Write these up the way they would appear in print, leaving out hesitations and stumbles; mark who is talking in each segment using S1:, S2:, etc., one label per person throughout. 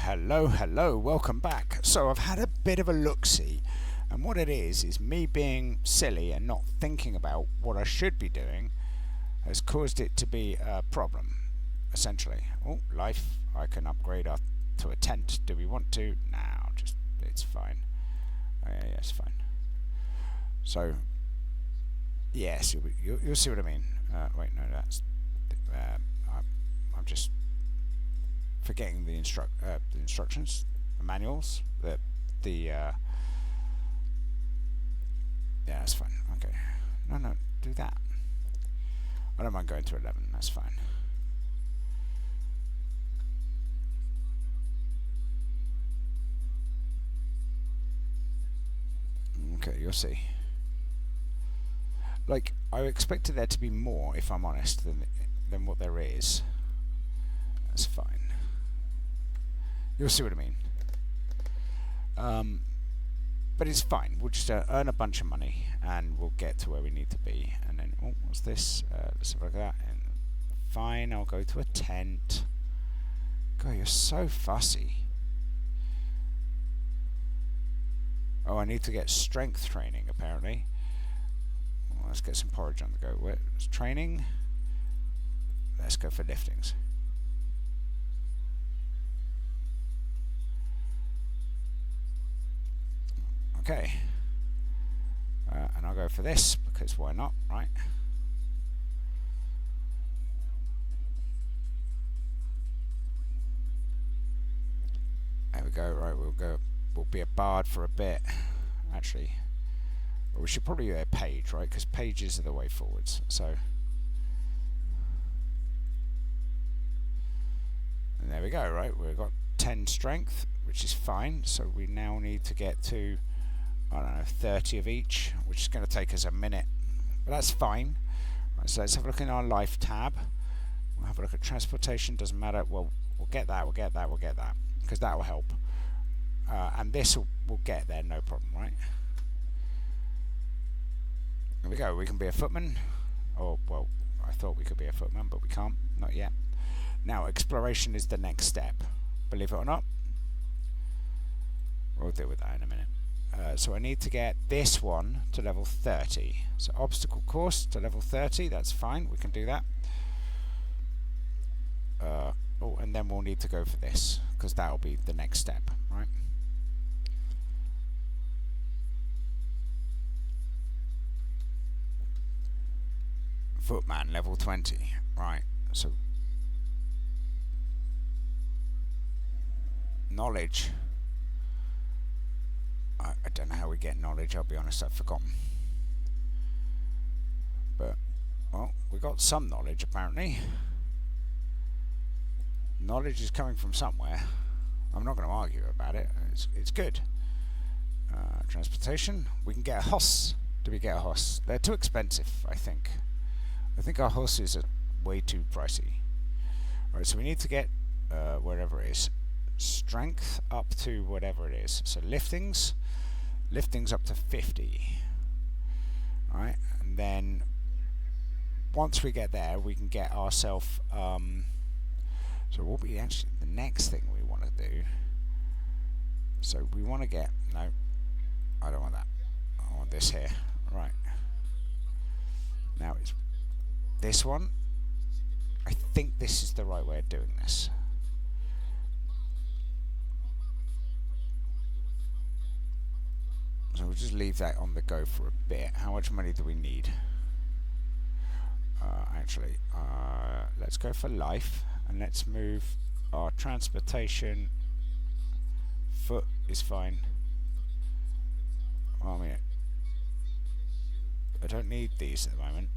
S1: Hello, welcome back. So I've had a bit of a look-see, and what it is me being silly and not thinking about what I should be doing has caused it to be a problem, essentially. Oh, life, I can upgrade up to a tent. Do we want to? No, just, it's fine. Yeah, it's fine. So, yes, you'll see what I mean. Wait, no, that's, I'm just forgetting the instructions, the manuals, yeah, that's fine. Okay, no, do that. I don't mind going to 11. That's fine. Okay, you'll see. Like, I expected there to be more, if I'm honest, than what there is. That's fine. You'll see what I mean. But it's fine. We'll just earn a bunch of money, and we'll get to where we need to be. And then, oh, what's this? Let's have a look at that. And fine, I'll go to a tent. God, you're so fussy. Oh, I need to get strength training, apparently. Well, let's get some porridge on the go. Where's training? Let's go for liftings. Okay. And I'll go for this, because why not, right? There we go, right, we'll be a bard for a bit, actually. Well, we should probably be a page, right, because pages are the way forwards, so. And there we go, right, we've got 10 strength, which is fine, so we now need to get to, I don't know, 30 of each, which is going to take us a minute, but that's fine. Right, so let's have a look in our life tab. We'll have a look at transportation, doesn't matter, well, we'll get that, because that will help. And this will get there, no problem, right? There we go, we can be a footman. Oh, well, I thought we could be a footman, but we can't, not yet. Now, exploration is the next step, believe it or not. We'll deal with that in a minute. So I need to get this one to level 30. So obstacle course to level 30, that's fine, we can do that. Oh, and then we'll need to go for this, because that'll be the next step, right? Footman, level 20, right, so knowledge. I don't know how we get knowledge, I'll be honest, I've forgotten. But, well, we got some knowledge apparently. Knowledge is coming from somewhere. I'm not going to argue about it, it's good. Transportation, we can get a horse. Do we get a horse? They're too expensive, I think. I think our horses are way too pricey. Right, so we need to get wherever it is. Strength up to whatever it is. So liftings up to 50. Alright, and then once we get there, we can get ourselves. So what we actually, the next thing we want to do. So we want to get, no, I don't want that. I want this here. Right. Now it's this one. I think this is the right way of doing this. So we'll just leave that on the go for a bit. How much money do we need? Actually, let's go for life, and let's move our transportation. Foot is fine. Well, I mean, I don't need these at the moment.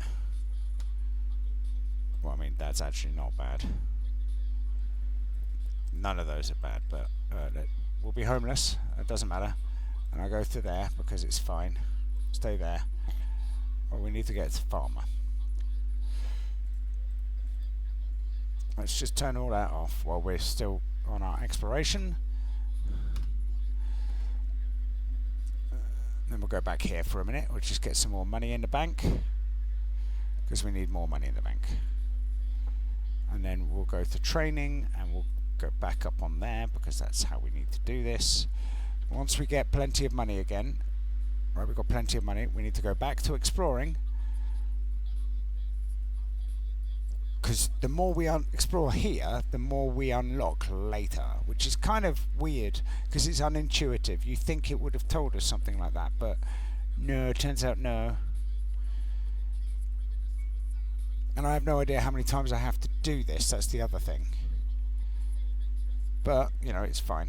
S1: Well, I mean, that's actually not bad. None of those are bad, but we'll be homeless. It doesn't matter. And I'll go to there because it's fine. Stay there. Well, we need to get to farmer. Let's just turn all that off while we're still on our exploration. Then we'll go back here for a minute. We'll just get some more money in the bank, because we need more money in the bank. And then we'll go to training, and we'll go back up on there because that's how we need to do this. Once we get plenty of money again, right, we've got plenty of money, we need to go back to exploring, because the more we explore here, the more we unlock later, which is kind of weird because it's unintuitive. You think it would have told us something like that, but no, it turns out no. And I have no idea how many times I have to do this, that's the other thing. But, you know, it's fine.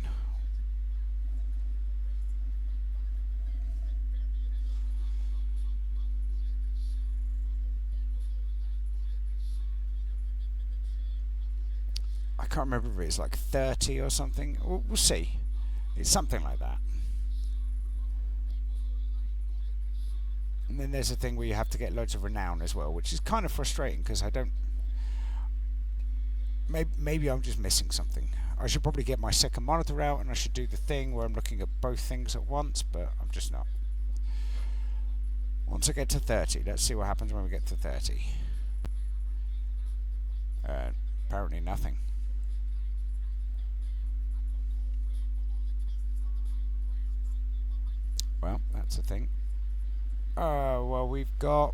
S1: I can't remember if it's like 30 or something. We'll see. It's something like that. And then there's a thing where you have to get loads of renown as well, which is kind of frustrating because I don't... Maybe I'm just missing something. I should probably get my second monitor out and I should do the thing where I'm looking at both things at once, but I'm just not. Once I get to 30, let's see what happens when we get to 30. Apparently nothing. Well, that's a thing. Well, we've got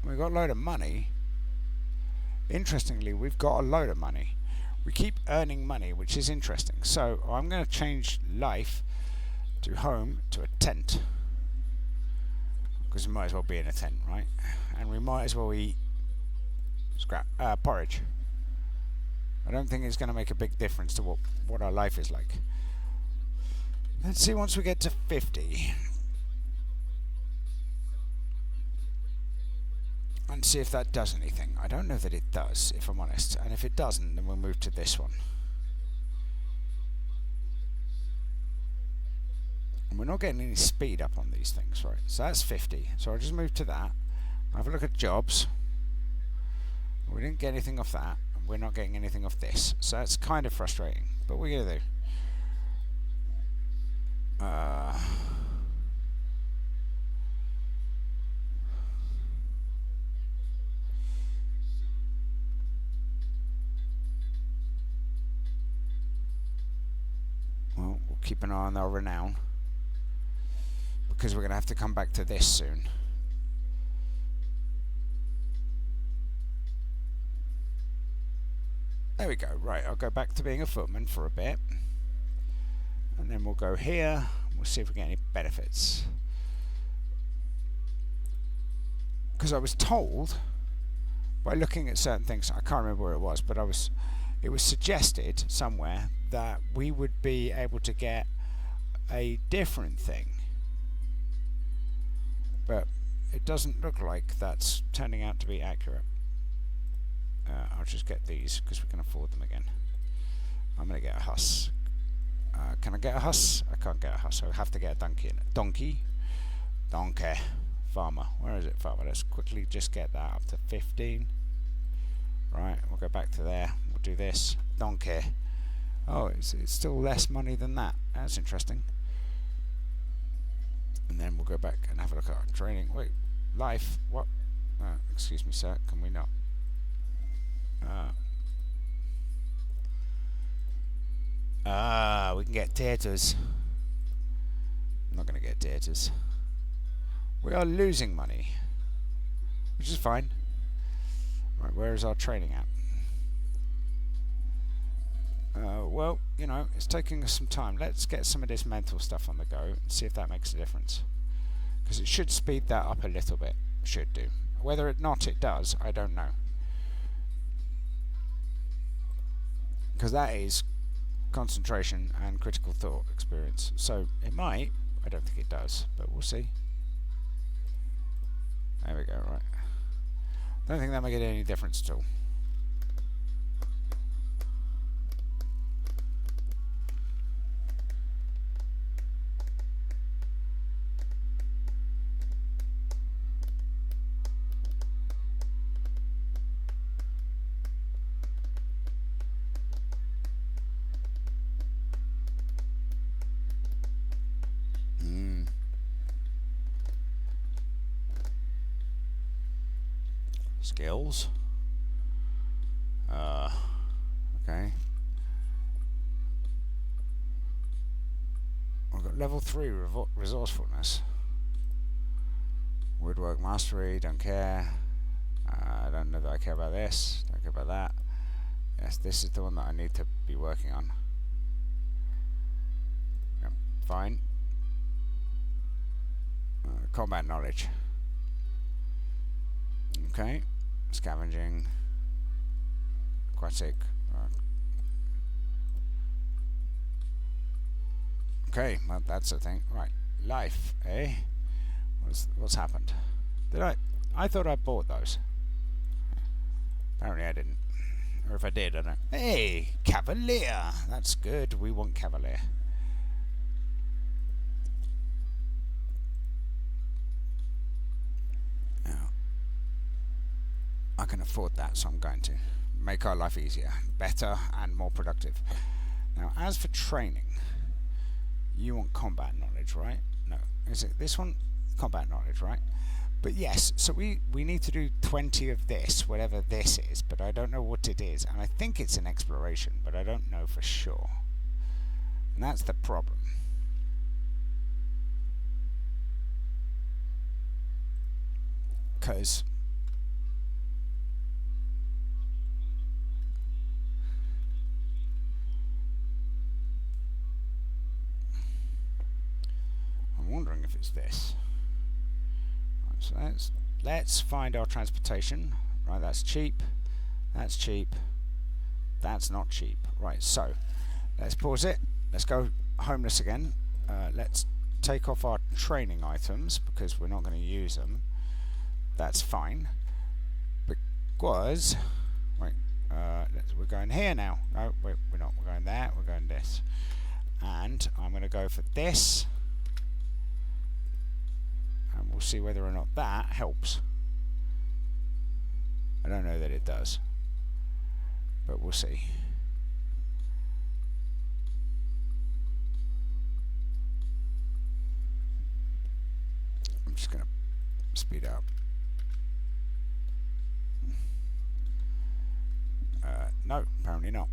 S1: a load of money. Interestingly, we've got a load of money. We keep earning money, which is interesting. So I'm going to change life to home to a tent, because we might as well be in a tent, right? And we might as well eat porridge. I don't think it's going to make a big difference to what our life is like. Let's see once we get to 50. And see if that does anything. I don't know that it does, if I'm honest. And if it doesn't, then we'll move to this one. And we're not getting any speed up on these things, right? So that's 50. So I'll just move to that. I'll have a look at jobs. We didn't get anything off that. We're not getting anything off this. So that's kind of frustrating. But what are we going to do? Well, we'll keep an eye on our renown, because we're going to have to come back to this soon. There we go. Right, I'll go back to being a footman for a bit. And then we'll go here. We'll see if we get any benefits. Because I was told, by looking at certain things, I can't remember where it was, but it was suggested somewhere that we would be able to get a different thing. But it doesn't look like that's turning out to be accurate. I'll just get these because we can afford them again. I'm going to get a huss. Can I get a huss? I can't get a huss. I have to get a donkey. Donkey? Farmer. Where is it, farmer? Let's quickly just get that up to 15. Right, we'll go back to there. We'll do this. Donkey. Oh, it's still less money than that. That's interesting. And then we'll go back and have a look at our training. Wait, life? What? Excuse me, sir. Can we not? We can get taters. I'm not going to get taters. We are losing money, which is fine. Right, where is our training at? Well, you know, it's taking us some time. Let's get some of this mental stuff on the go and see if that makes a difference. Because it should speed that up a little bit. Should do. Whether or not it does, I don't know. Because that is concentration and critical thought experience. So it might. I don't think it does, but we'll see. There we go, right. Don't think that makes any difference at all. Skills. Okay. level 3 resourcefulness. Woodwork mastery, don't care. I don't know that I care about this, don't care about that. Yes, this is the one that I need to be working on. Yep, fine. Combat knowledge. Okay, scavenging. Aquatic. Okay, well that's the thing. Right, life, eh? What's happened? I thought I bought those. Apparently I didn't. Or if I did, I don't. Hey, Cavalier! That's good. We want Cavalier. Now, I can afford that, so I'm going to make our life easier, better, and more productive. Now, as for training, you want combat knowledge, right? No, is it this one? Combat knowledge, right? But yes, so we need to do 20 of this, whatever this is, but I don't know what it is. And I think it's an exploration, but I don't know for sure. And that's the problem. Because I'm wondering if it's this. So let's find our transportation. Right, that's cheap. That's cheap. That's not cheap. Right, so let's pause it. Let's go homeless again. Let's take off our training items because we're not going to use them. That's fine. Because wait, we're going here now. No, we're not. We're going there. We're going this. And I'm going to go for this. And we'll see whether or not that helps. I don't know that it does, but we'll see. I'm just going to speed up. No, apparently not.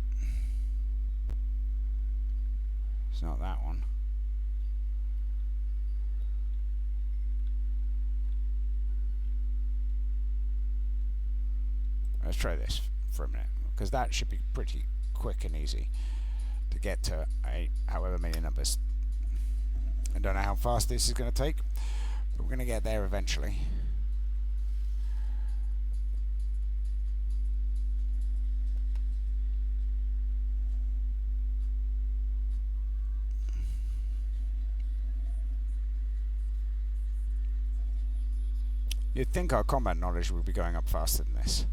S1: It's not that one. Let's try this for a minute, because that should be pretty quick and easy to get to however many numbers. I don't know how fast this is going to take, but we're going to get there eventually. You'd think our combat knowledge would be going up faster than this.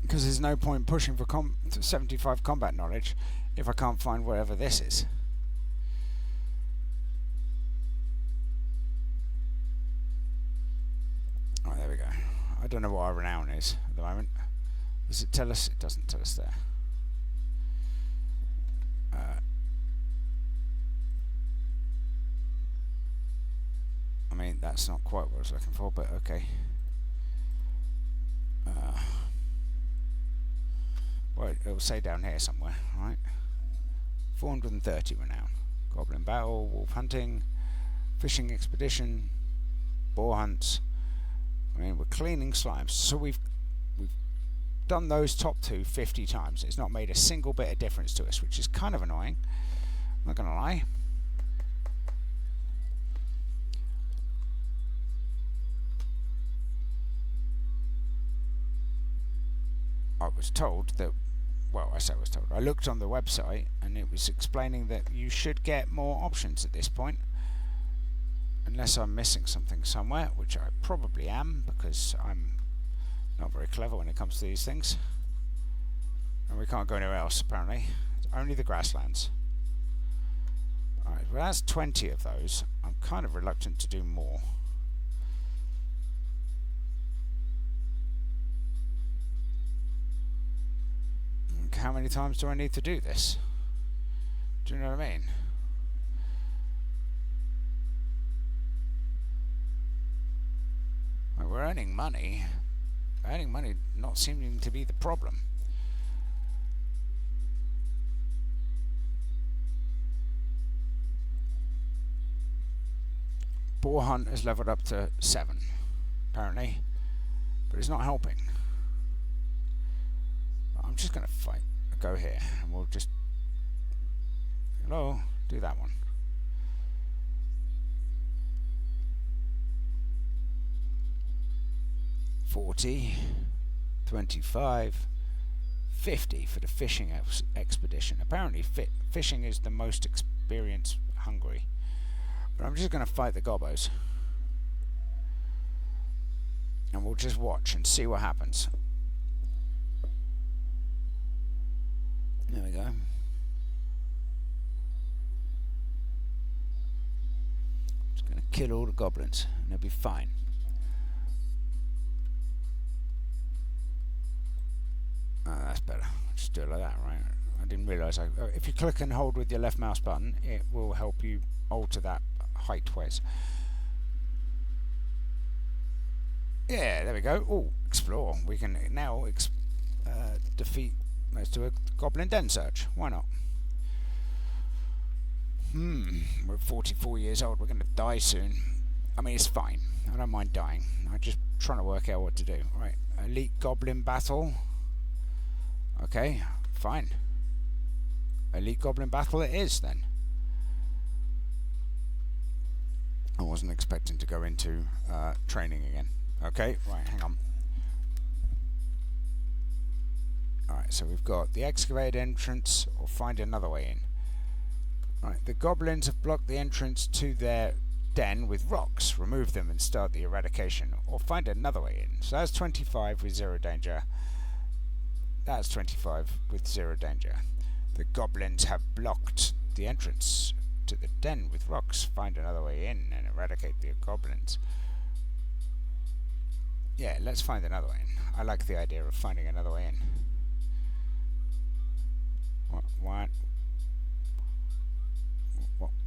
S1: Because there's no point pushing for 75 combat knowledge if I can't find whatever this is. Oh, there we go. I don't know what our renown is at the moment. Does it tell us? It doesn't tell us there. I mean, that's not quite what I was looking for, but okay. Well, it'll say down here somewhere, right? 430 renown. Goblin battle, wolf hunting, fishing expedition, boar hunts. I mean, we're cleaning slimes. So we've done those top two 50 times. It's not made a single bit of difference to us, which is kind of annoying. I'm not going to lie. I was told that, well, I say I was told, I looked on the website and it was explaining that you should get more options at this point, unless I'm missing something somewhere, which I probably am, because I'm not very clever when it comes to these things. And we can't go anywhere else, apparently. It's only the grasslands. Alright, well that's 20 of those. I'm kind of reluctant to do more. How many times do I need to do this? Do you know what I mean? Like, we're earning money. Earning money not seeming to be the problem. Boar Hunt is leveled up to 7, apparently, but it's not helping. I'm just going to go here, and we'll just... Hello? Do that one. 40, 25, 50 for the fishing expedition. Apparently fishing is the most experience hungry. But I'm just going to fight the gobbos. And we'll just watch and see what happens. There we go. Just going to kill all the goblins and they'll be fine. Oh, that's better. Just do it like that, right? I didn't realise. If you click and hold with your left mouse button, it will help you alter that height-wise. Yeah, there we go. Oh, explore. We can now defeat... Let's do a goblin den search. Why not? We're 44 years old. We're going to die soon. I mean, it's fine. I don't mind dying. I'm just trying to work out what to do. Right, elite goblin battle. Okay, fine. Elite goblin battle it is then. I wasn't expecting to go into training again. Okay, right, hang on. Alright, so we've got the excavated entrance or find another way in. Right, the goblins have blocked the entrance to their den with rocks. Remove them and start the eradication or find another way in. So that's 25 with 0 danger. That's 25 with 0 danger. The goblins have blocked the entrance to the den with rocks. Find another way in and eradicate the goblins. Yeah, let's find another way in. I like the idea of finding another way in.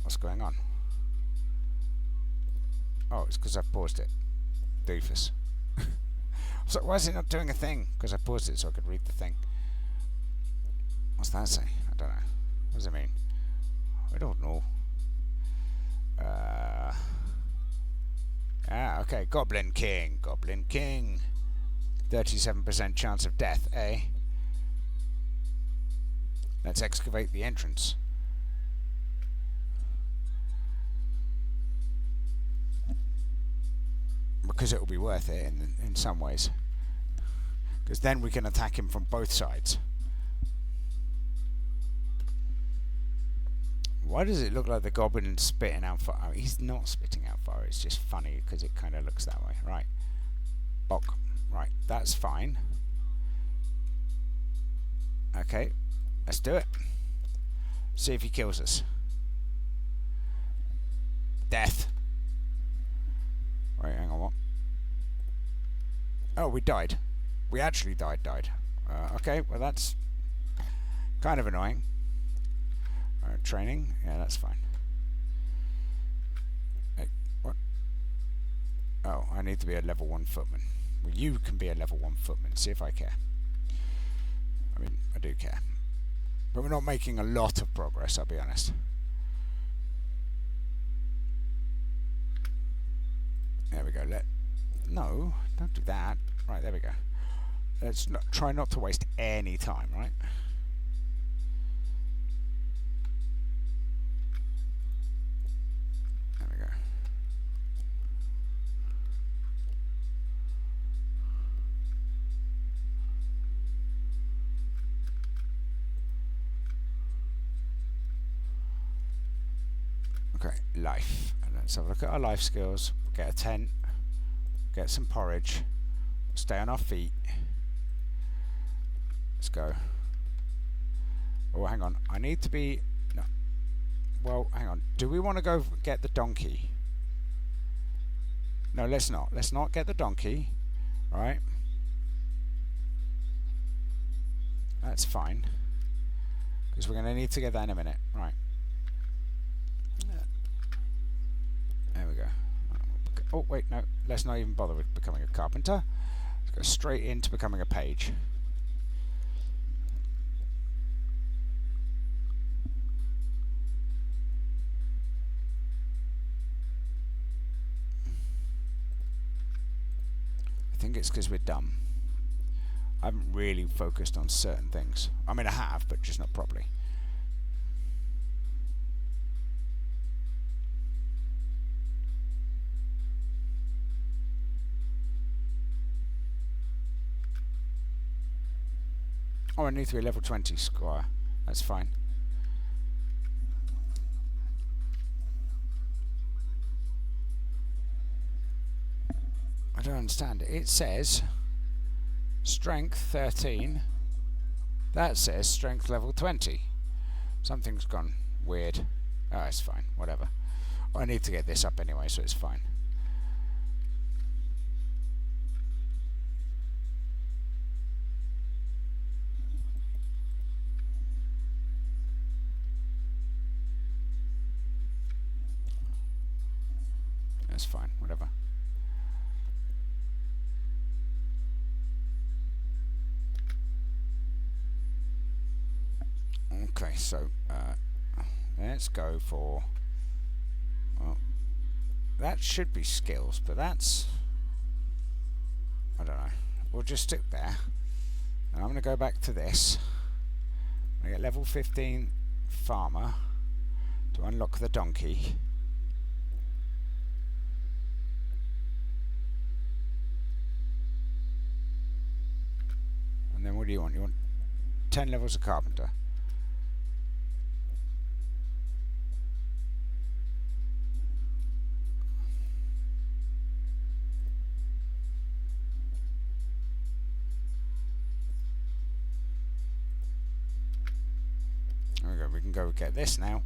S1: What's going on? Oh, it's because I paused it. Doofus. So why is it not doing a thing? Because I paused it so I could read the thing. What's that say? I don't know. What does it mean? I don't know. Okay. Goblin King. Goblin King. 37% chance of death, eh? Let's excavate the entrance. Because it will be worth it in some ways. Because then we can attack him from both sides. Why does it look like the goblin is spitting out fire? I mean, he's not spitting out fire, it's just funny because it kind of looks that way. Right. Bok. Right, that's fine. Okay, let's do it. See if he kills us. Death. Wait, hang on, what? Oh, we died. We actually died. Okay, well that's kind of annoying. Training? Yeah, that's fine. Hey, what? Oh, I need to be a level 1 footman. Well, you can be a level 1 footman. See if I care. I mean, I do care. But we're not making a lot of progress, I'll be honest. There we go. No, don't do that. Right, there we go. Let's try not to waste any time, right? There we go. Okay, life. And let's have a look at our life skills. Get a tent, get some porridge, stay on our feet. Let's go. Oh, hang on. I need to be... No. Well, hang on. Do we want to go get the donkey? No, let's not. Let's not get the donkey. Alright. That's fine. Because we're going to need to get that in a minute. Right. There we go. Oh, wait, no. Let's not even bother with becoming a carpenter. Let's Go straight into becoming a page. I think it's because we're dumb. I haven't really focused on certain things. I mean, I have, but just not properly. Oh, I need to be level 20 squire. That's fine. I don't understand. It says strength 13. That says strength level 20. Something's gone weird. Oh, it's fine. Whatever. Oh, I need to get this up anyway, so it's fine. That's fine. Whatever. Okay, so let's go for... Well, that should be skills, but that's... I don't know. We'll just stick there. And I'm going to go back to this. I get level 15 farmer to unlock the donkey. And then what do you want? You want 10 levels of carpenter. There we go. We can go get this now.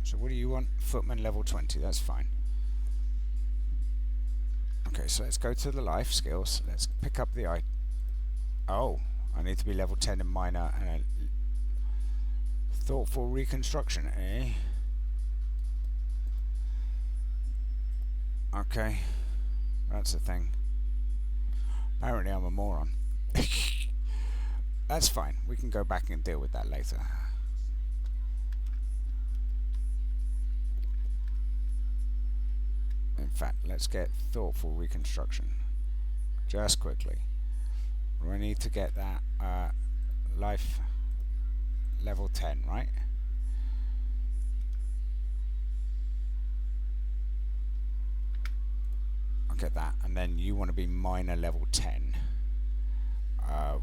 S1: So what do you want? Footman level 20. That's fine. Okay, so let's go to the life skills. Let's pick up the Oh, I need to be level 10 in minor and a thoughtful reconstruction, eh? Okay, that's the thing. Apparently I'm a moron. That's fine. We can go back and deal with that later. In fact, let's get thoughtful reconstruction. Just quickly. We need to get that life level 10, right? I'll get that. And then you want to be minor level 10. Right.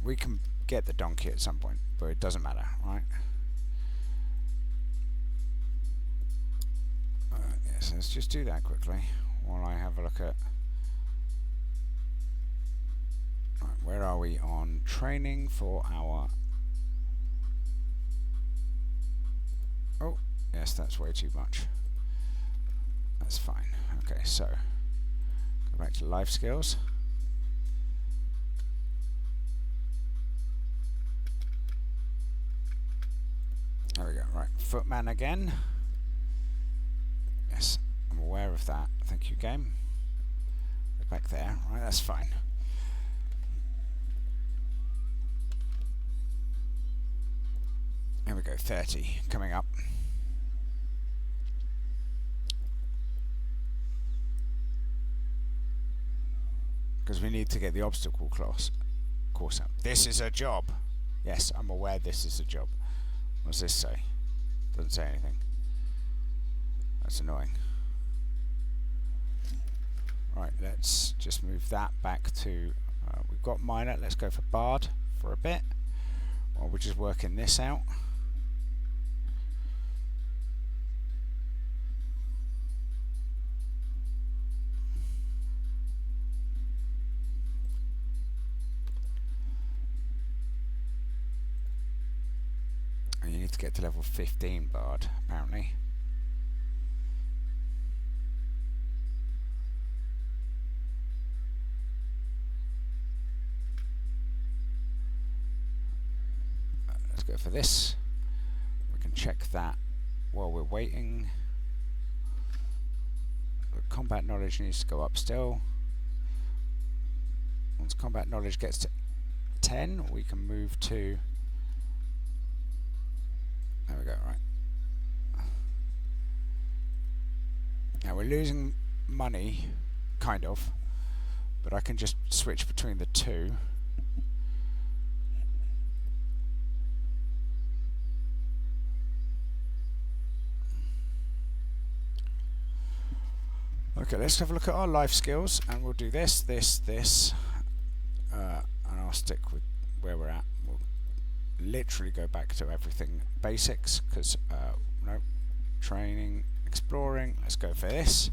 S1: We can get the donkey at some point, but it doesn't matter, right? Yes, let's just do that quickly while I have a look at... Right, where are we on training for our... Oh, yes, that's way too much. That's fine. Okay, so go back to life skills. There we go. Right, footman again. Yes, I'm aware of that. Thank you, game. Go back there. Right, that's fine. Here we go, 30 coming up. Because we need to get the obstacle course out. This is a job. Yes, I'm aware this is a job. What does this say? Doesn't say anything. That's annoying. Right, let's just move that back to... we've got minor. Let's go for bard for a bit. While we're just working this out. You need to get to level 15 bard, apparently. go for this. We can check that while we're waiting. The combat knowledge needs to go up still. Once combat knowledge gets to 10, we can move to... There we go, right. Now we're losing money, kind of, but I can just switch between the two. Okay, let's have a look at our life skills, and we'll do this, this, this, and I'll stick with where we're at. We'll literally go back to everything basics, because, no, training, exploring, let's go for this.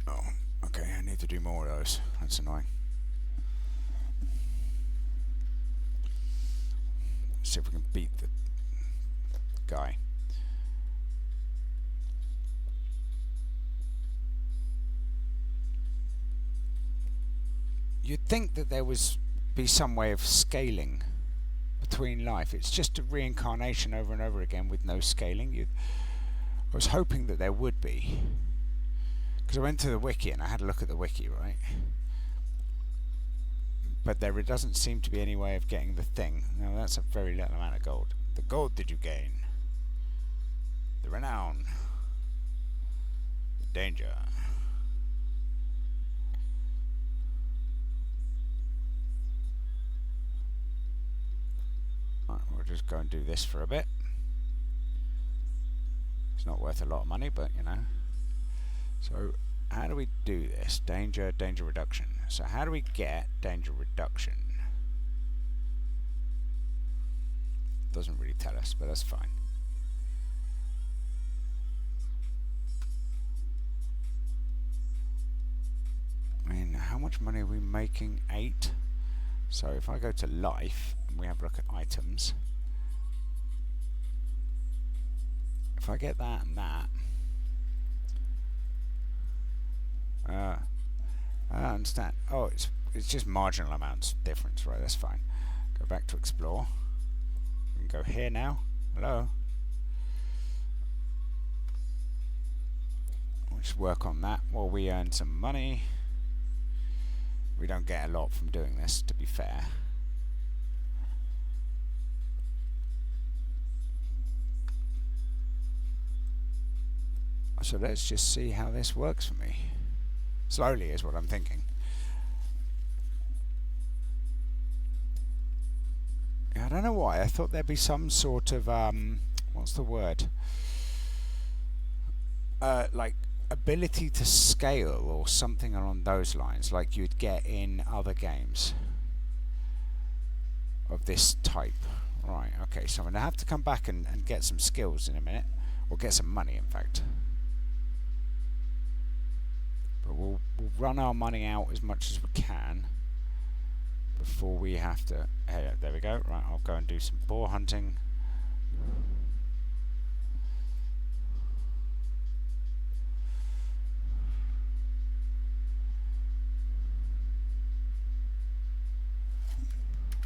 S1: Oh, okay, I need to do more of those, that's annoying. See if we can beat the guy. You'd think that there was be some way of scaling between life. It's just a reincarnation over and over again with no scaling. I was hoping that there would be, because I went to the wiki and I had a look at the wiki, right? But there doesn't seem to be any way of getting the thing. Now that's a very little amount of gold. The gold did you gain? The renown. The danger. Right, we'll just go and do this for a bit. It's not worth a lot of money, but you know. So how do we do this? Danger, danger reduction. So how do we get danger reduction? Doesn't really tell us, but that's fine. I mean, how much money are we making? 8. So if I go to life and we have a look at items, if I get that and that, I understand. Oh, it's just marginal amounts difference, right? That's fine. Go back to explore. We can go here now. Hello. We'll just work on that while we earn some money. We don't get a lot from doing this, to be fair. So let's just see how this works for me. Slowly is what I'm thinking. I don't know why. I thought there'd be some sort of what's the word? Like ability to scale or something along those lines, like you'd get in other games of this type. Right. Okay. So I'm gonna have to come back and get some skills in a minute, or get some money, in fact. But we'll run our money out as much as we can before we have to... there we go. Right, I'll go and do some boar hunting.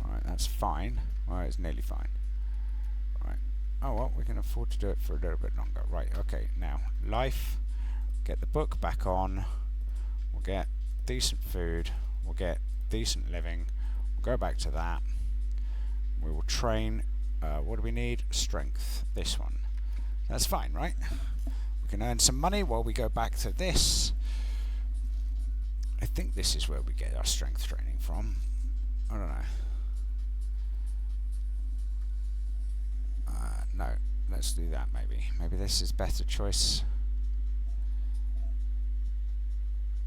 S1: Alright, that's fine. Well, it's nearly fine. Right. Oh, well, we can afford to do it for a little bit longer. Right, okay. Now, life. Get the book back on. We'll get decent food, we'll get decent living, we'll go back to that, we will train, what do we need? Strength, this one. That's fine, right? We can earn some money while we go back to this. I think this is where we get our strength training from. I don't know. No, let's do that maybe. Maybe this is better choice.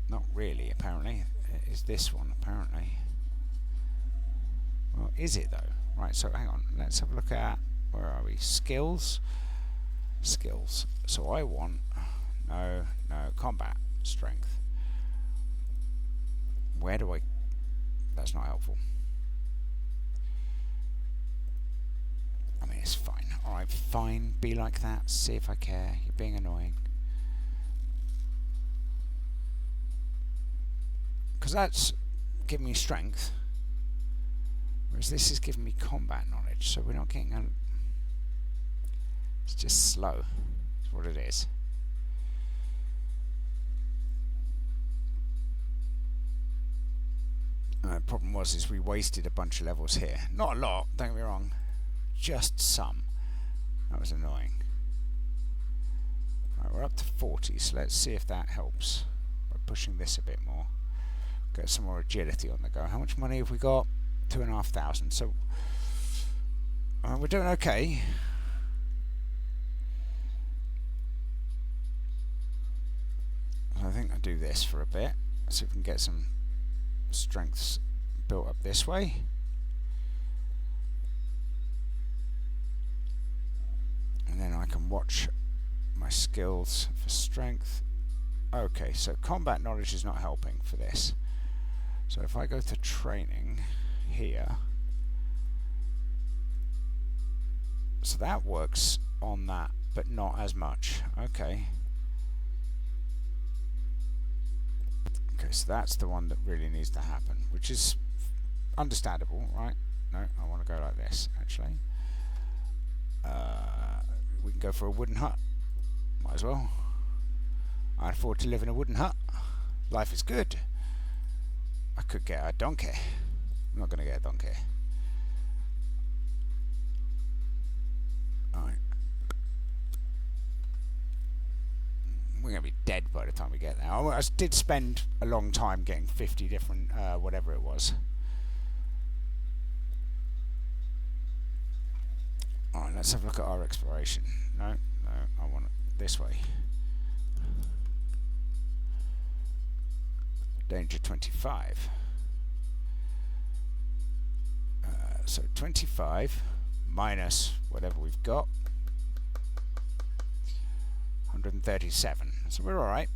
S1: Not really, apparently. It is this one, apparently. Well, is it though? Right, so hang on. Let's have a look at, where are we? Skills? Skills. So I want, no, combat, strength. Where do I, that's not helpful. I mean, it's fine. Alright, fine, be like that, see if I care. You're being annoying. because that's giving me strength, whereas this is giving me combat knowledge, so we're not getting a... It's just slow, is what it is. The problem is we wasted a bunch of levels here. Not a lot, don't get me wrong, just some. That was annoying. Right, we're up to 40, so let's see if that helps by pushing this a bit more. Get some more agility on the go. How much money have we got? 2,500. So we're doing okay. I think I'll do this for a bit. See if we can get some strengths built up this way. And then I can watch my skills for strength. Okay, so combat knowledge is not helping for this. So if I go to training here, so that works on that, but not as much. Okay. Okay, so that's the one that really needs to happen, which is understandable, right? No, I want to go like this, actually. We can go for a wooden hut. Might as well. I afford to live in a wooden hut. Life is good. I could get a donkey. I'm not going to get a donkey. Alright. We're going to be dead by the time we get there. I did spend a long time getting 50 different, whatever it was. Alright, let's have a look at our exploration. No, I want it this way. Danger 25. So 25 minus whatever we've got. 137. So we're alright.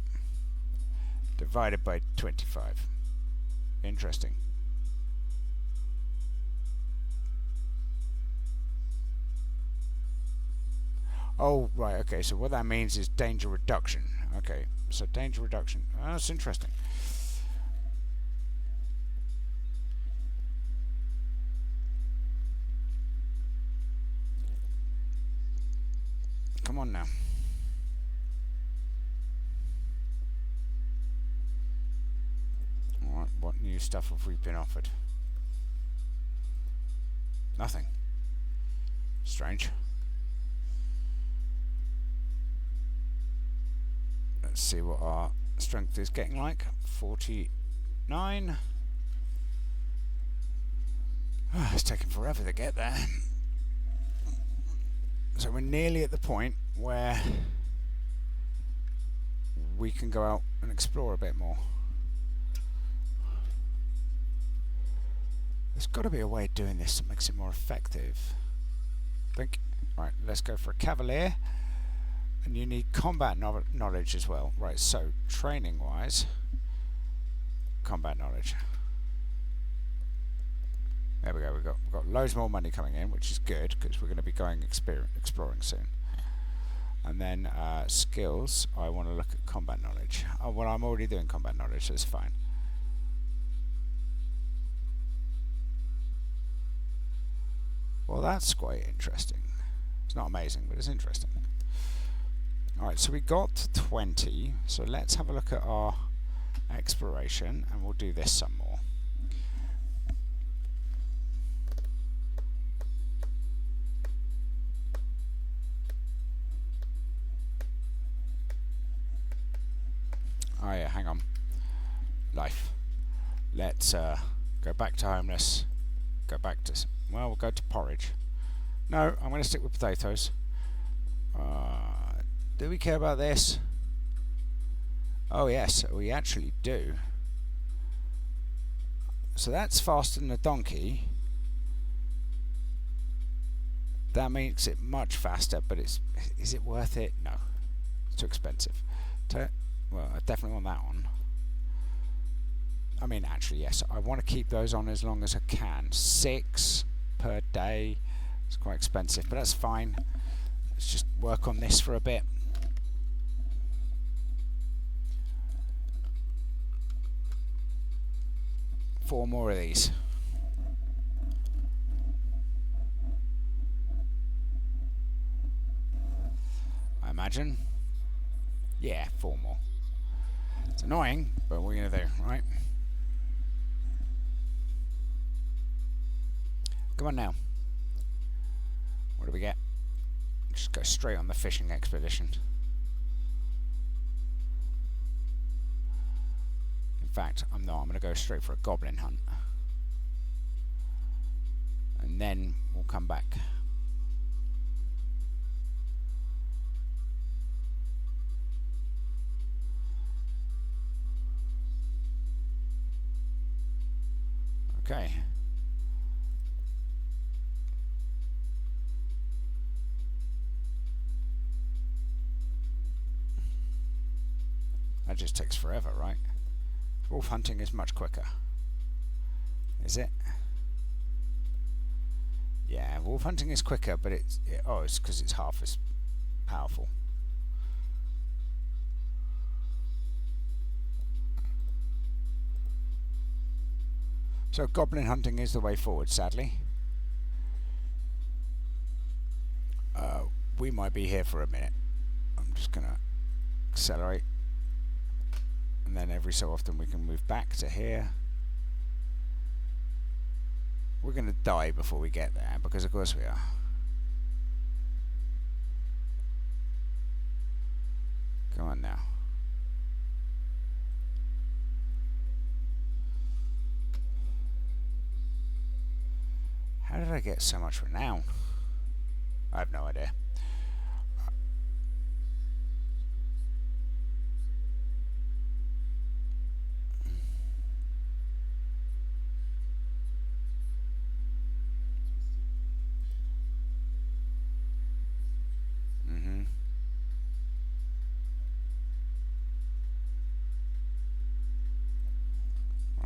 S1: Divided by 25. Interesting. Oh, right, okay, so what that means is danger reduction. Okay, so danger reduction. Oh, that's interesting. Come on now. Alright, what new stuff have we been offered? Nothing. Strange. Let's see what our strength is getting like. 49. Oh, it's taking forever to get there. So we're nearly at the point where we can go out and explore a bit more. There's got to be a way of doing this that makes it more effective. I think. Right, let's go for a cavalier. And you need combat knowledge as well. Right, so training wise, combat knowledge. There we go, we've got loads more money coming in, which is good because we're going to be going exploring soon. And then skills, I want to look at combat knowledge. Oh, well, I'm already doing combat knowledge, so it's fine. Well, that's quite interesting. It's not amazing, but it's interesting. Alright, so we got to 20, so let's have a look at our exploration, and we'll do this some more. Oh yeah, hang on. Life. Let's go back to homeless. Go back to... Well, we'll go to porridge. No, I'm going to stick with potatoes. Do we care about this? Oh yes, we actually do. So that's faster than a donkey. That makes it much faster, but is it worth it? No. It's too expensive. Well, I definitely want that one. I mean, actually, yes. I want to keep those on as long as I can. 6 per day. It's quite expensive, but that's fine. Let's just work on this for a bit. 4 more of these. I imagine. Yeah, 4 more. It's annoying, but what are you gonna do, right? Come on now. What do we get? Just go straight on the fishing expedition. In fact, I'm not. I'm going to go straight for a goblin hunt. And then we'll come back. Okay. That just takes forever, right? Wolf hunting is much quicker. Is it? Yeah, wolf hunting is quicker, but it's because it's half as powerful. So goblin hunting is the way forward, sadly. We might be here for a minute. I'm just gonna accelerate, and then every so often we can move back to here. We're going to die before we get there, because of course we are. Come on now. How did I get so much renown? I have no idea.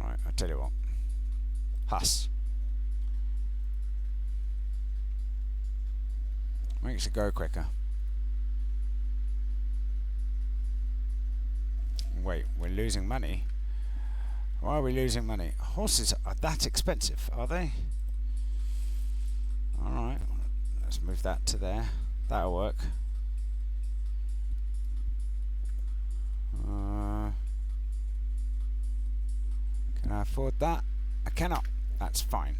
S1: Alright, I'll tell you what. Huss. Makes it go quicker. Wait, we're losing money? Why are we losing money? Horses are that expensive, are they? Alright, let's move that to there. That'll work. Can I afford that? I cannot. That's fine.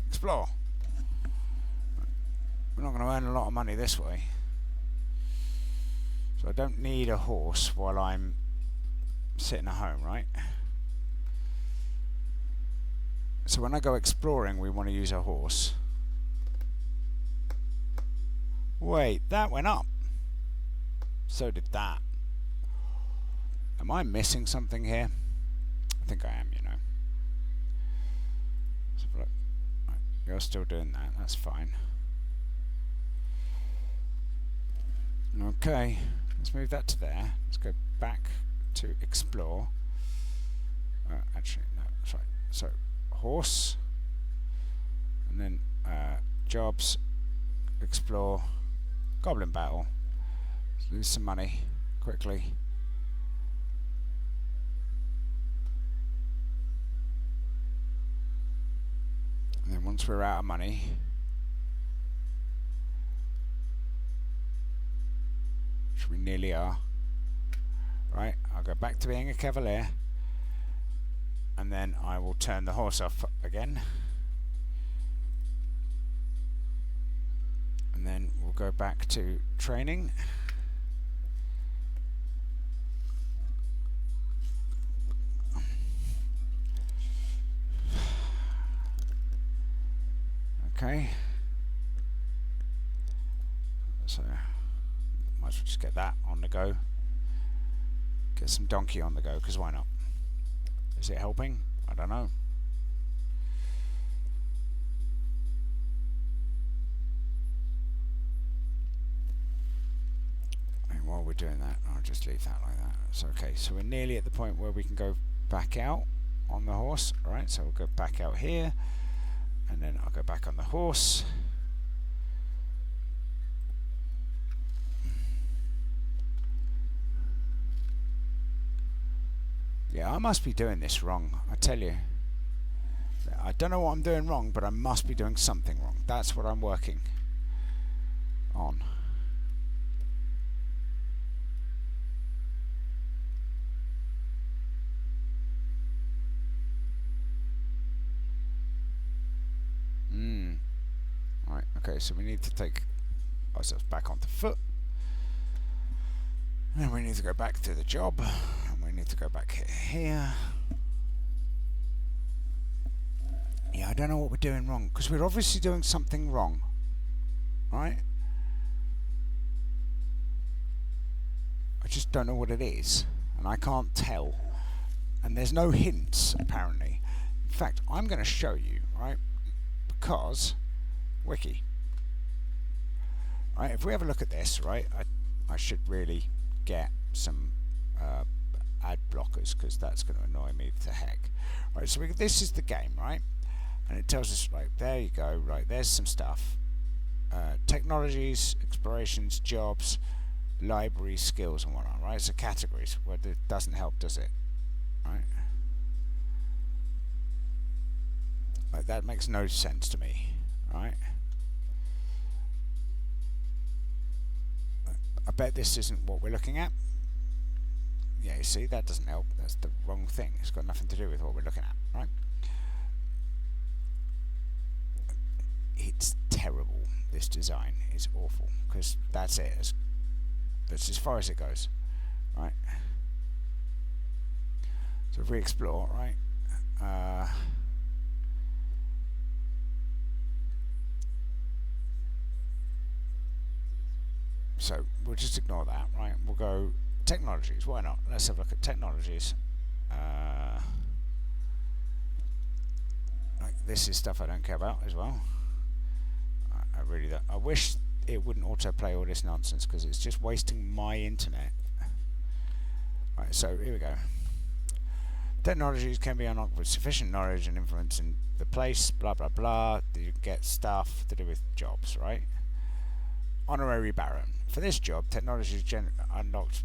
S1: Explore. We're not going to earn a lot of money this way. So I don't need a horse while I'm sitting at home, right? So when I go exploring, we want to use a horse. Wait, that went up. So did that. Am I missing something here? I think I am, you know. So look, right, you're still doing that. That's fine. Okay, let's move that to there. Let's go back to explore. Actually, no, that's right. So, horse, and then jobs, explore, goblin battle. Let's lose some money quickly. And then once we're out of money, which we nearly are, right, I'll go back to being a cavalier, and then I will turn the horse off again, and then we'll go back to training. Okay, so might as well just get that on the go. Get some donkey on the go, because why not? Is it helping? I don't know. And while we're doing that, I'll just leave that like that. It's okay. So we're nearly at the point where we can go back out on the horse. Alright, so we'll go back out here, and then I'll go back on the horse. Yeah, I must be doing this wrong, I tell you. I don't know what I'm doing wrong, but I must be doing something wrong. That's what I'm working on. Right, okay, so we need to take ourselves back onto foot. And then we need to go back to the job. And we need to go back here. Yeah, I don't know what we're doing wrong, because we're obviously doing something wrong. Right? I just don't know what it is. And I can't tell. And there's no hints, apparently. In fact, I'm going to show you, right? Because wiki. Right, if we have a look at this, right, I should really get some ad blockers, because that's going to annoy me to heck. Right, so this is the game, right? And it tells us, right, there you go, right, there's some stuff. Technologies, explorations, jobs, libraries, skills, and whatnot, right? So categories. Well, it doesn't help, does it? Right? Like, that makes no sense to me, right? I bet this isn't what we're looking at. Yeah, you see, that doesn't help. That's the wrong thing. It's got nothing to do with what we're looking at, right? It's terrible. This design is awful, because that's it. That's as far as it goes, right? So if we explore, right? So we'll just ignore that, right? We'll go technologies. Why not? Let's have a look at technologies. Like, this is stuff I don't care about as well. I really don't. I wish it wouldn't autoplay all this nonsense, because it's just wasting my internet. Right, so here we go. Technologies can be unlocked with sufficient knowledge and influence in the place, blah blah blah. You get stuff to do with jobs, right? Honorary Baron. For this job, technology is unlocked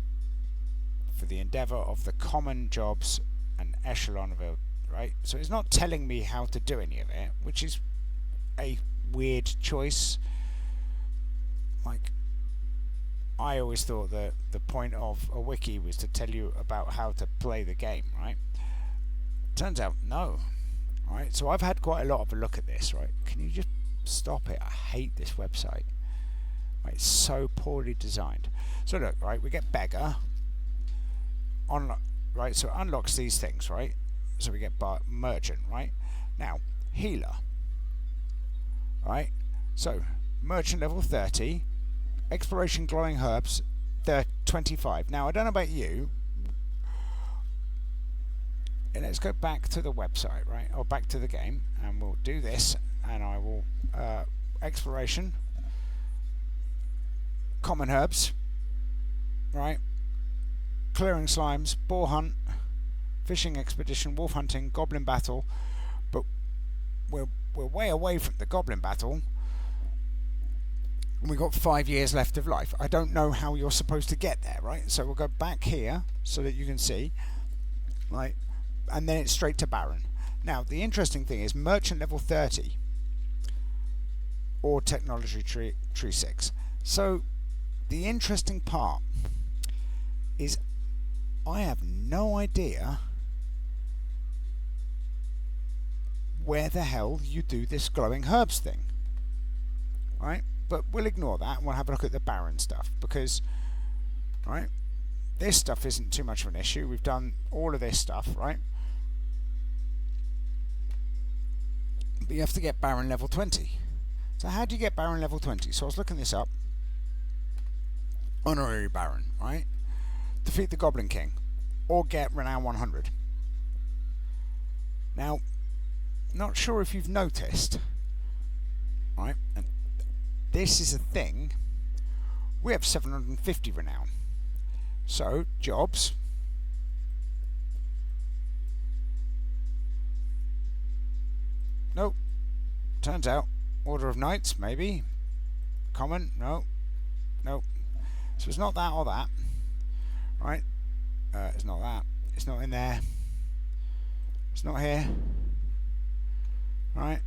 S1: for the endeavour of the common jobs and echelon of it, right? So it's not telling me how to do any of it, which is a weird choice. Like, I always thought that the point of a wiki was to tell you about how to play the game, right? Turns out, no. Right, so I've had quite a lot of a look at this, right? Can you just stop it? I hate this website. Right, it's so poorly designed. So look, right, we get beggar. Right, so it unlocks these things, right? So we get merchant, right? Now, healer. Right? So, merchant level 30. Exploration glowing herbs, 25. Now, I don't know about you. And let's go back to the website, right? Or back to the game. And we'll do this. And I will... exploration. Common herbs. Right? Clearing slimes. Boar hunt. Fishing expedition. Wolf hunting. Goblin battle. But we're way away from the goblin battle. And we've got 5 years left of life. I don't know how you're supposed to get there, right? So we'll go back here so that you can see. Right? And then it's straight to Baron. Now, the interesting thing is merchant level 30 or technology tree 6. So the interesting part is I have no idea where the hell you do this glowing herbs thing. Right? But we'll ignore that and we'll have a look at the Baron stuff, because, right, this stuff isn't too much of an issue. We've done all of this stuff, right? But you have to get Baron level 20. So how do you get Baron level 20? So I was looking this up. Honorary Baron, right? Defeat the Goblin King. Or get Renown 100. Now, not sure if you've noticed, right? And this is a thing. We have 750 Renown. So, jobs. Nope. Turns out, Order of Knights, maybe. Common, no. Nope. So it's not that or that. Right? It's not that. It's not in there. It's not here. right?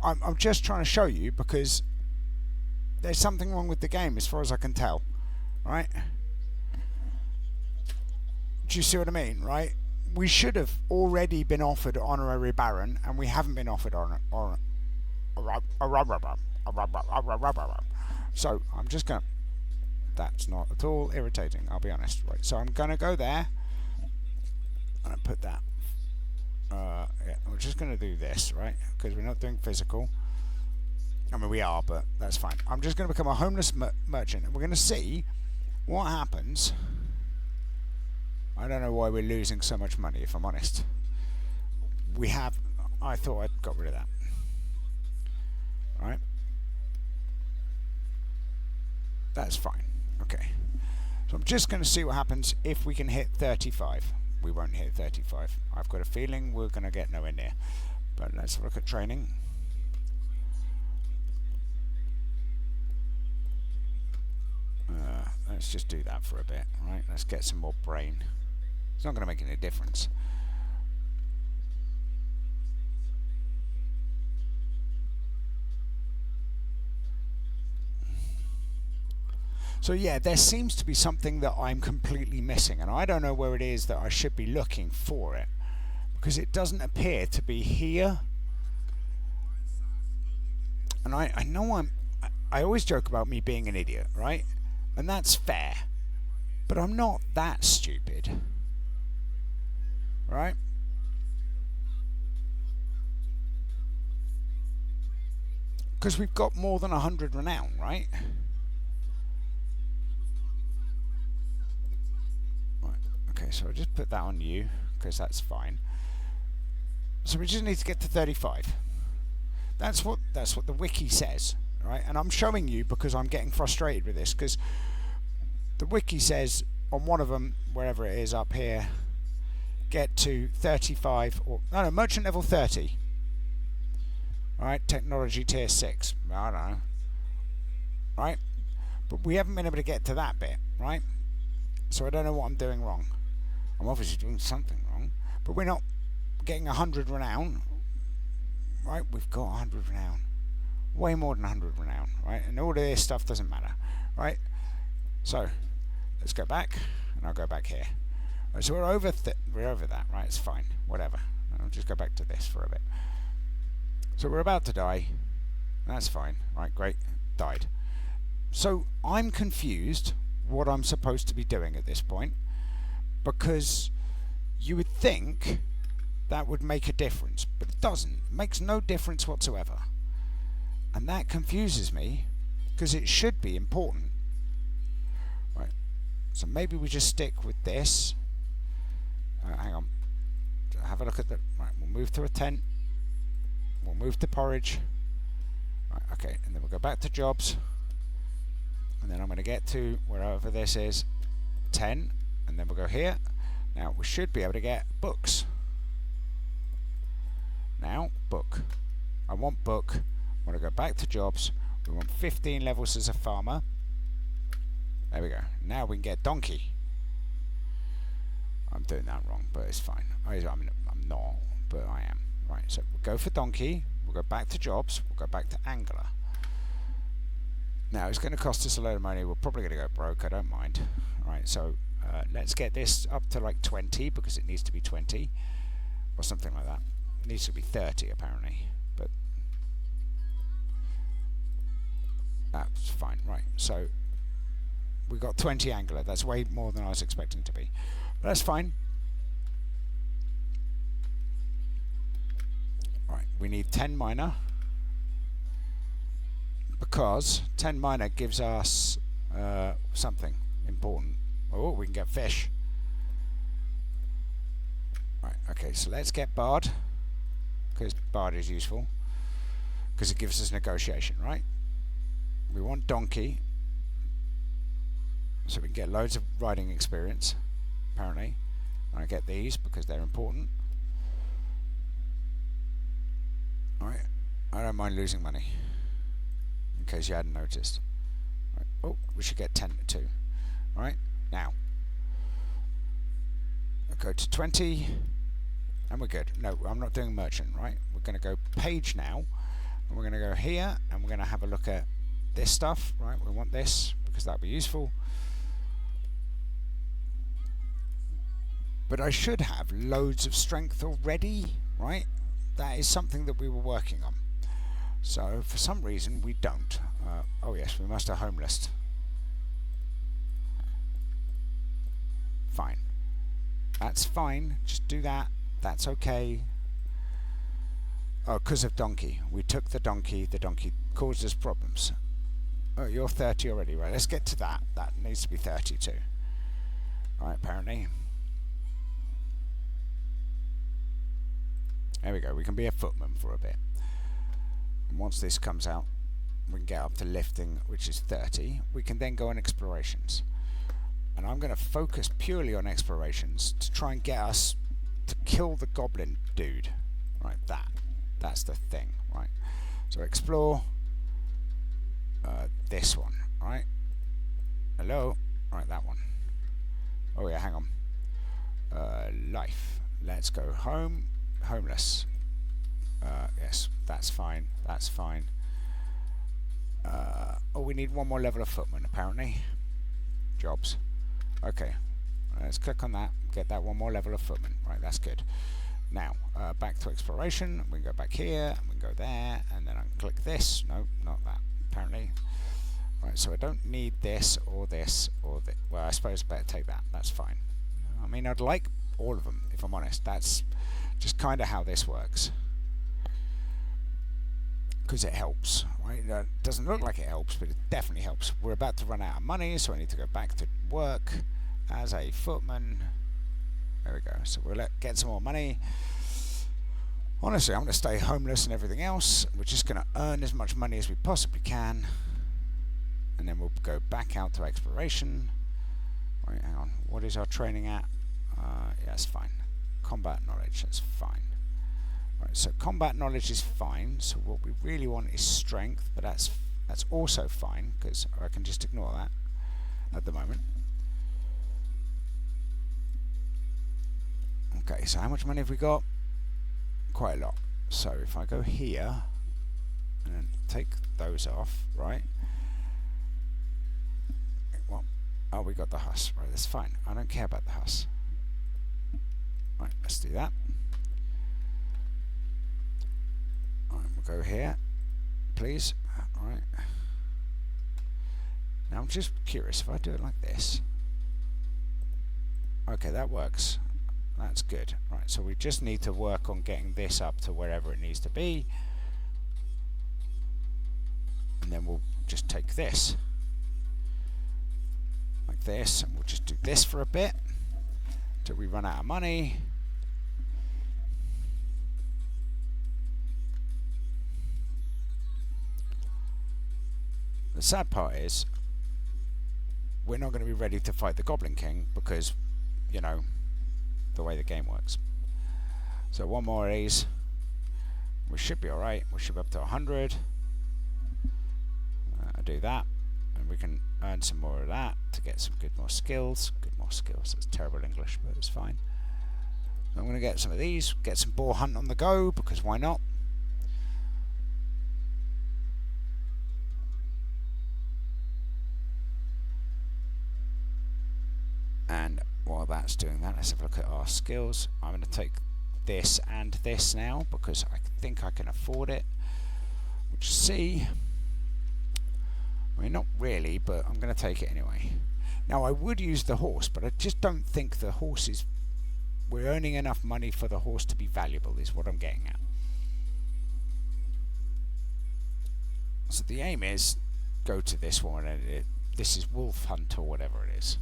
S1: I'm just trying to show you because there's something wrong with the game as far as I can tell, right? Do you see what I mean, right? We should have already been offered Honorary Baron, and we haven't been offered So I'm just going to... That's not at all irritating, I'll be honest. Right, so I'm going to go there, and I put that. Yeah, we're just going to do this, right? Because we're not doing physical. I mean, we are, but that's fine. I'm just going to become a homeless merchant, and we're going to see what happens. I don't know why we're losing so much money, if I'm honest. We have... I thought I'd got rid of that. Right? That's fine. Okay. So I'm just going to see what happens if we can hit 35. We won't hit 35. I've got a feeling we're going to get nowhere near. But let's look at training. Let's just do that for a bit, right? Let's get some more brain. It's not going to make any difference. So yeah, there seems to be something that I'm completely missing, and I don't know where it is that I should be looking for it, because it doesn't appear to be here. And I know I always joke about me being an idiot, right? And that's fair. But I'm not that stupid. Right? Because we've got more than 100 renown, right? Right. Okay, so I'll just put that on you, because that's fine. So we just need to get to 35. That's what the wiki says, right? And I'm showing you because I'm getting frustrated with this, because the wiki says on one of them, wherever it is up here, get to 35 or no, merchant level 30. Right, technology tier 6. I don't know. Right? But we haven't been able to get to that bit, right? So I don't know what I'm doing wrong. I'm obviously doing something wrong, but we're not getting 100 renown. Right, we've got 100 renown. Way more than 100 renown, right? And all of this stuff doesn't matter, right? So, let's go back, and I'll go back here. Right, so we're over that, right? It's fine, whatever. I'll just go back to this for a bit. So we're about to die. That's fine, right? Great, died. So I'm confused what I'm supposed to be doing at this point, because you would think that would make a difference, but it doesn't. It makes no difference whatsoever. And that confuses me, because it should be important. Right, so maybe we just stick with this. Hang on. Have a look at the... Right, we'll move to a tent. We'll move to porridge. Right, okay, and then we'll go back to jobs. And then I'm going to get to wherever this is, 10. And then we'll go here. Now, we should be able to get books. Now, book. I want book. I want to go back to jobs. We want 15 levels as a farmer. There we go. Now we can get donkey. I'm doing that wrong, but it's fine. I'm not, but I am. Right, so we'll go for donkey. We'll go back to jobs. We'll go back to angler. Now, it's going to cost us a load of money. We're probably going to go broke. I don't mind. Right, so let's get this up to like 20, because it needs to be 20 or something like that. It needs to be 30 apparently, but that's fine. Right, so we got 20 angler. That's way more than I was expecting to be, but that's fine. Right, we need 10 miner, because 10 miner gives us something important. Oh, we can get fish. Right, okay, so let's get bard, because bard is useful, because it gives us negotiation, right? We want donkey, so we can get loads of riding experience, apparently. And I get these because they're important. Alright, I don't mind losing money, in case you hadn't noticed. Right. Oh, we should get 10 to 2. Alright, now I'll go to 20. And we're good. No, I'm not doing merchant, right? We're going to go page now, and we're going to go here, and we're going to have a look at this stuff, right? We want this because that'll be useful. But I should have loads of strength already, right? That is something that we were working on. So for some reason we don't. Oh yes, we must have homeless. Fine. That's fine. Just do that. That's okay. Oh, because of donkey. We took the donkey. The donkey caused us problems. Oh, you're 30 already, right? Let's get to that. That needs to be 30 too. Right, apparently. There we go. We can be a footman for a bit. And once this comes out, we can get up to lifting, which is 30. We can then go on explorations. And I'm going to focus purely on explorations to try and get us to kill the goblin dude. Right, that's the thing, right? So explore this one, right? Hello? Right, that one. Oh yeah, hang on. Life. Let's go home. Homeless. Yes, that's fine. That's fine. Oh, we need one more level of footman, apparently. Jobs. Okay. Let's click on that. Get that one more level of footman. Right, that's good. Now, back to exploration. We can go back here, and we can go there, and then I can click this. No, not that, apparently. Right, so I don't need this, or this, or this. Well, I suppose I better take that. That's fine. I mean, I'd like all of them, if I'm honest. That's just kind of how this works. Because it helps, right? It doesn't look like it helps, but it definitely helps. We're about to run out of money, so I need to go back to work as a footman. There we go. So we'll get some more money. Honestly, I'm going to stay homeless and everything else. We're just going to earn as much money as we possibly can. And then we'll go back out to exploration. Right, hang on. What is our training at? Yeah, that's fine. Combat knowledge, that's fine. Right, so combat knowledge is fine. So what we really want is strength, but that's also fine because I can just ignore that at the moment. Okay, so how much money have we got? Quite a lot. So if I go here and then take those off, right? Well, oh, we got the huss. Right, that's fine. I don't care about the huss. Right, let's do that. Alright, we'll go here, please. Alright. Now I'm just curious, if I do it like this. Okay, that works. That's good. Right, so we just need to work on getting this up to wherever it needs to be. And then we'll just take this. Like this, and we'll just do this for a bit. Till we run out of money. The sad part is we're not going to be ready to fight the Goblin King because, you know, the way the game works. So one more of these. We should be alright. We should be up to 100. I'll do that. And we can earn some more of that to get some more skills. Good more skills. That's terrible English, but it's fine. So I'm going to get some of these. Get some boar hunt on the go, because why not? And while that's doing that, let's have a look at our skills. I'm going to take this and this now, because I think I can afford it. We'll just see. I mean, not really, but I'm going to take it anyway. Now, I would use the horse, but I just don't think the horse is... We're earning enough money for the horse to be valuable, is what I'm getting at. So the aim is, go to this one, and this is Wolf Hunt, or whatever it is.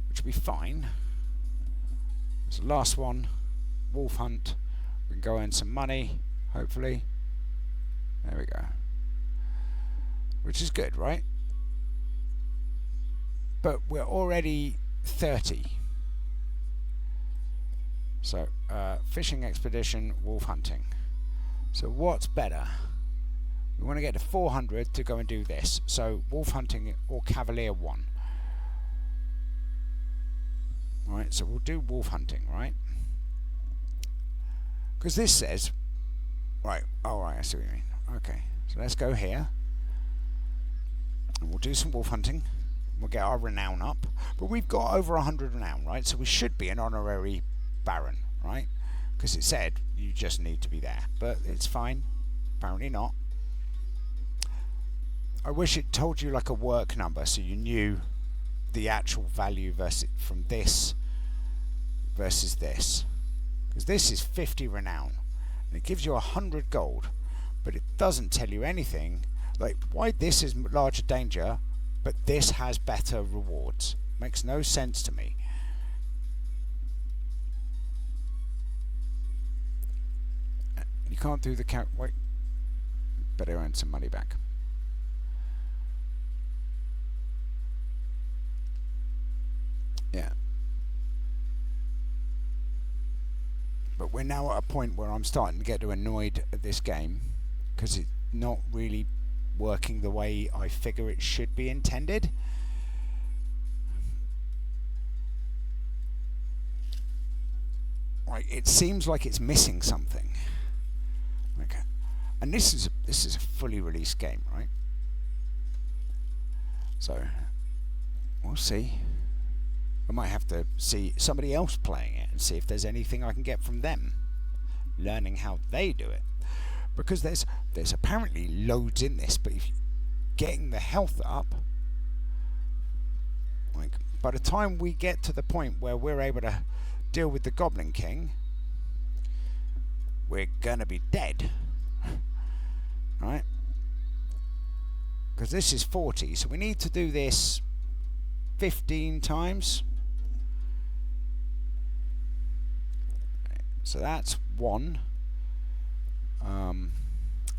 S1: Which will be fine. It's the last one. Wolf Hunt. We can go earn some money, hopefully. There we go. Which is good, right? But we're already 30. So, fishing expedition, wolf hunting. So what's better? We want to get to 400 to go and do this. So, wolf hunting or Cavalier 1. Right, so we'll do wolf hunting, right? Because this says, right, alright, I see what you mean. Okay, so let's go here. And we'll do some wolf hunting. We'll get our renown up. But we've got over 100 renown, right? So we should be an honorary baron, right? Because it said you just need to be there. But it's fine. Apparently not. I wish it told you like a work number so you knew the actual value versus from this versus this. Because this is 50 renown. And it gives you 100 gold. But it doesn't tell you anything like why this is larger danger but this has better rewards. Makes no sense to me. You can't do the count. Wait. Better earn some money back. Yeah. But we're now at a point where I'm starting to get annoyed at this game because it's not really working the way I figure it should be intended. Like it seems like it's missing something. Okay, and this is a fully released game, right? So we'll see. I might have to see somebody else playing it and see if there's anything I can get from them, learning how they do it. Because there's apparently loads in this, but if getting the health up, like by the time we get to the point where we're able to deal with the Goblin King, we're gonna be dead, right? Because this is 40, so we need to do this 15 times. So that's 1.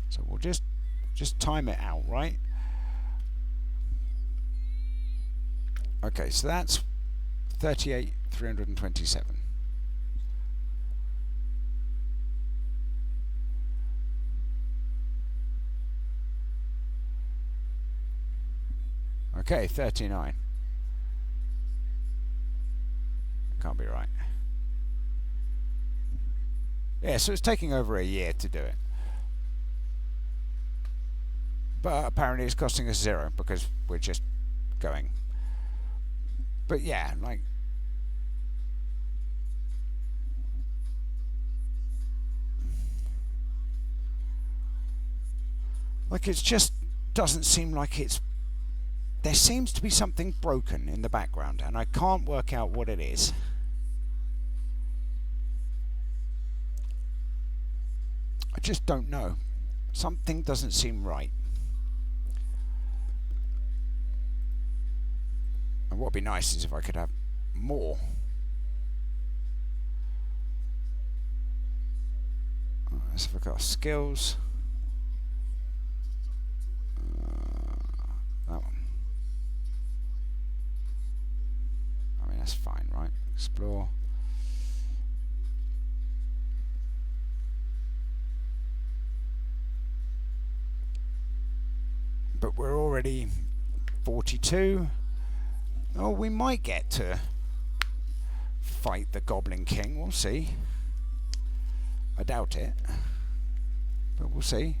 S1: So we'll just time it out, right? Okay, so that's 38,327. Okay, 39. Can't be right. Yeah, so it's taking over a year to do it. But apparently it's costing us 0 because we're just going. But yeah, like it's just doesn't seem like it's. There seems to be something broken in the background and I can't work out what it is. I just don't know. Something doesn't seem right. And what would be nice is if I could have more. Let's have a look at our skills. That one. I mean, that's fine, right? Explore. But we're already 42. Oh, we might get to fight the Goblin King. We'll see. I doubt it. But we'll see.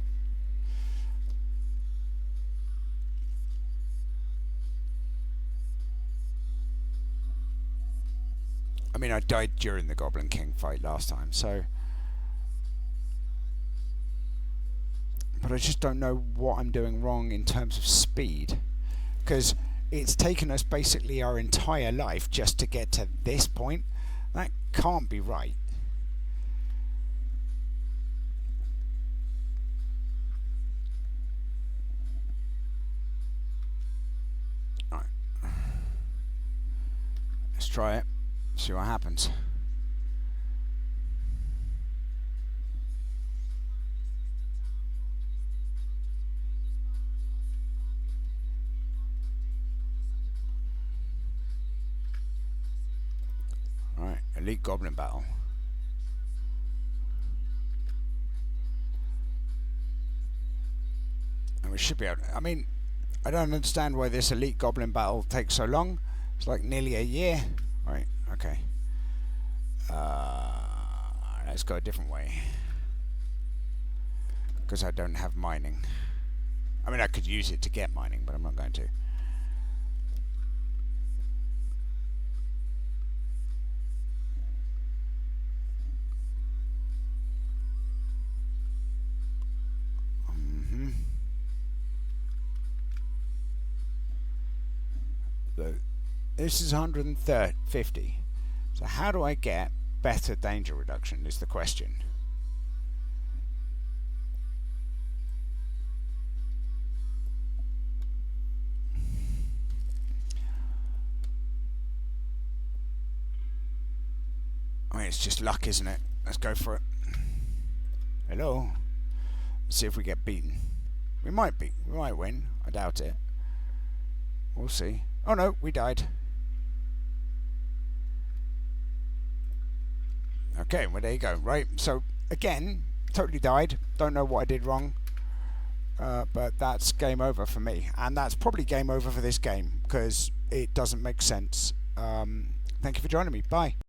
S1: I mean, I died during the Goblin King fight last time, so. But I just don't know what I'm doing wrong in terms of speed. Because it's taken us basically our entire life just to get to this point. That can't be right. Alright. Let's try it. See what happens. Alright, Elite Goblin Battle. And we should be able to, I mean, I don't understand why this Elite Goblin Battle takes so long. It's like nearly a year. Alright, okay. Let's go a different way. Because I don't have mining. I mean, I could use it to get mining, but I'm not going to. So this is 150. So how do I get better danger reduction is the question. I mean, it's just luck, isn't it? Let's go for it. Hello? Let's see if we get beaten. We might win. I doubt it. We'll see. Oh no, we died. Okay, well there you go. Right, so again, totally died. Don't know what I did wrong. But that's game over for me. And that's probably game over for this game, because it doesn't make sense. Thank you for joining me. Bye.